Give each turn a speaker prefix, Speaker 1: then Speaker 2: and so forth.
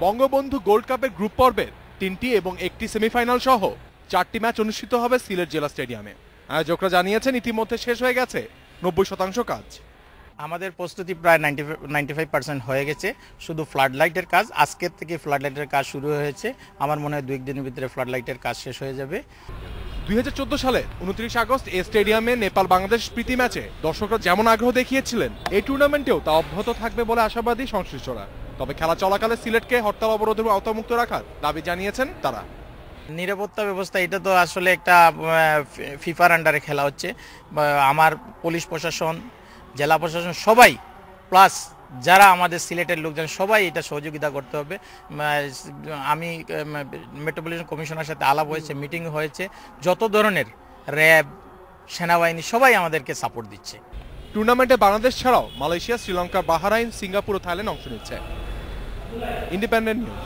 Speaker 1: Bangabandhu gold কাপের group পর্বের 3টি এবং একটি সেমিফাইনাল সহ 4টি ম্যাচ অনুষ্ঠিত হবে সিলেট জেলা স্টেডিয়ামে। আয়োজকরা জানিয়েছেন ইতিমধ্যে শেষ হয়ে গেছে 90% কাজ।
Speaker 2: আমাদের প্রস্তুতি প্রায় 95% হয়ে গেছে। শুধু ফ্লাড লাইটের কাজ, আজকের থেকে ফ্লাড লাইটের কাজ শুরু হয়েছে। আমার মনে হয় 2 দিনের ভিতরে ফ্লাড লাইটের কাজ শেষ হয়ে যাবে।
Speaker 1: 2014 সালে 29 আগস্ট এই স্টেডিয়ামে নেপাল বাংলাদেশ প্রীতি ম্যাচে দর্শকরা যেমন আগ্রহ দেখিয়েছিলেন, এই টুর্নামেন্টেও তা অব্যাহত থাকবে বলে আশাবাদী সংশ্লিষ্টরা। তবে খেলা চলাকালে সিলেটকে হরতাল অবরোধের আওতামুক্ত রাখার দাবি জানিয়েছেন তারা।
Speaker 2: নিরাপত্তা ব্যবস্থা এটা তো আসলে একটা ফিফার আন্ডারে খেলা হচ্ছে। আমার পুলিশ প্রশাসন, জেলা প্রশাসন সবাই প্লাস যারা আমাদের সিলেটের লোকজন সবাই এটা সহযোগিতা করতে হবে। আমি মেট্রোপলিটন কমিশনার সাথে আলাপ হয়েছে, মিটিং হয়েছে, যত ধরনের র্যাব, সেনাবাহিনী সবাই আমাদেরকে সাপোর্ট দিচ্ছে।
Speaker 1: টুর্নামেন্টে বাংলাদেশ ছাড়াও মালয়েশিয়া, শ্রীলঙ্কা, বাহরাইন, সিঙ্গাপুর ও থাইল্যান্ড অংশ নিচ্ছে। Independent news.